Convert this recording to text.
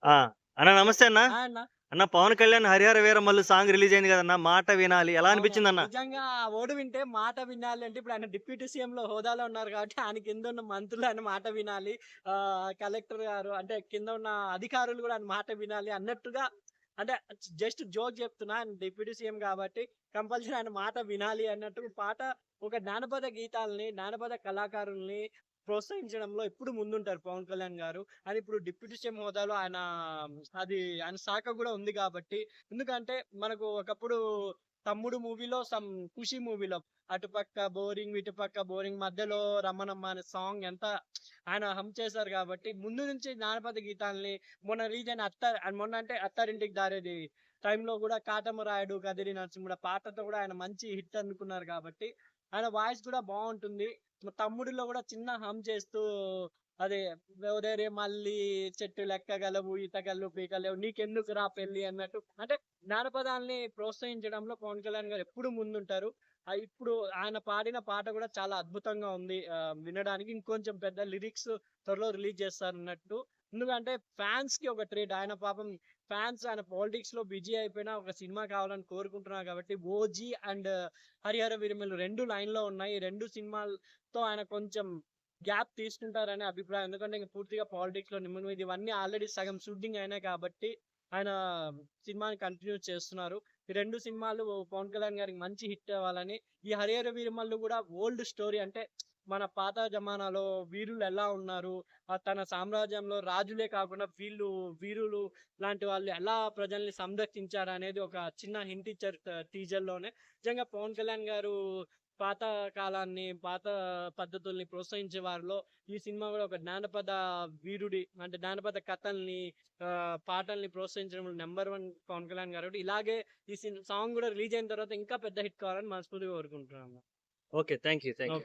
ఆ! అన్న నమస్తే అన్న. ఆ! అన్న. అన్న 'పవన్ కళ్యాణ్' 'హరిహర వీరమల్లు' సాంగ్ రిలీజ్ అయింది కదన్న. 'మాట వినాలి' ఎలా అవునవును. అనిపించిందన్న? నిజంగా ఆ వర్డ్ వింటే మాట వినాలి అంటే ఇప్పుడు ఆయన డిప్యూటీ సీఎంలో హోదాలో ఉన్నారు కాబట్టి ఆయన కింద ఉన్న మంత్రులు ఆయన మాట వినాలి. కలెక్టర్ గారు అంటే కింద ఉన్న అధికారులు గూడా ఆయన మాట వినాలి అన్నట్టుగా అంటే జస్ట్ జోక్ చెప్తున్నా. ఆయన డిప్యూటీ సీఎం కాబట్టి కంపల్సరీ ఆయన మాట వినాలి అన్నట్టు పాట ఒక జానపద గీతాల్ని, జానపద కళాకారుల్ని ప్రోత్సహించడంలో ఎప్పుడు ముందుంటారు పవన్ కళ్యాణ్ గారు. అది ఇప్పుడు డిప్యూటీ సీఎం హోదాలో అది ఆయన శాఖ గూడా ఉంది కాబట్టి ఎందుకంటే మనకు ఒకప్పుడు 'తమ్ముడు' మూవీలో 'ఖుషి' మూవీలో అటుపక్క బోరింగ్, ఇటుపక్క బోరింగ్ మధ్యలో 'రమణమ్మ' అనే సాంగ్ ఎంత ఆయన హమ్ చేశారు కాబట్టి ముందు నుంచి జానపద గీతాల్ని మొన్న రిలీజ్ అయిన మొన్న అంటే 'అత్తారింటికి దారేది' టైంలో గూడా 'కాటమరాయుడు కదిరి నరసింహుడు' పాటతో గూడా ఆయన మంచి హిట్ అందుకున్నారు కాబట్టి ఆయన వాయిస్ కూడా బావుంటుంది. 'తమ్ముడులో' గూడా చిన్న హమ్ చేస్తూ అదే ఓరేరే మల్లి చెట్టు లెక్కగలవు ఈతకల్లు పీకలేవు నీకెందుకురా పెళ్లి అన్నట్టు అంటే జానపదాల్ని ప్రోత్సహించడంలో పవన్ కళ్యాణ్ గారు ఎప్పుడు ముందుంటారు. ఇప్పుడు ఆయన పాడిన పాట కూడా చాలా అద్భుతంగా ఉంది. వినడానికి ఇంకొంచెం పెద్ద లిరిక్స్ త్వరలో రిలీజ్ చేస్తారన్నట్టు. ఎందుకంటే ఫ్యాన్స్‌కి ఒక ట్రీట్. ఆయన పాపం ఫ్యాన్స్ ఆయన పాలిటిక్స్‌లో బిజీ అయిపోయినా ఒక సినిమా కావాలని కోరుకుంటున్నారు కాబట్టి 'ఓజీ' అండ్ 'హరిహర వీరమల్లు' 2 లైన్‌లో ఉన్నాయి. ఈ 2 సినిమాలతో ఆయన కొంచెం గ్యాప్ తీసుకుంటారనే అభిప్రాయం. ఎందుకంటే ఇంక పూర్తిగా పాలిటిక్స్‌లో నిమగ్నమై ఇవన్నీ ఆల్రెడీ సగం షూటింగ్ అయినాయి కాబట్టి ఆయన సినిమాని కంటిన్యూ చేస్తున్నారు. ఈ 2 సినిమాలు పవన్ కళ్యాణ్ గారికి మంచి హిట్ అవ్వాలని, ఈ 'హరిహర వీరమల్లు' గూడా ఓల్డ్ స్టోరీ అంటే మన పాత జమానాలో వీరులు ఎలా ఉన్నారు, తన సామ్రాజ్యంలో రాజులే కాకుండా వీరులు లాంటి వాళ్ళు ఎలా ప్రజల్ని సంరక్షించారనేది ఒక చిన్న హింట్ ఇచ్చారు టీజర్‌లోనే. నిజంగా పవన్ కళ్యాణ్ గారు పాత కాలాన్ని, పాత పద్ధతుల్ని ప్రోత్సహించే వారిలో ఈ సినిమా గూడా ఒక జానపద వీరుడి అంటే జానపద కథల్ని, పాటల్ని ప్రోత్సహించడంలో నంబర్ 1 పవన్ కళ్యాణ్ గారు. కాబట్టి ఇలాగే ఈ సాంగ్ గూడా రిలీజ్ అయిన తర్వాత ఇంకా పెద్ద హిట్ కావాలని మనస్ఫూర్తిగా కోరుకుంటున్నాను. Okay. Thank you. Thank you. Okay.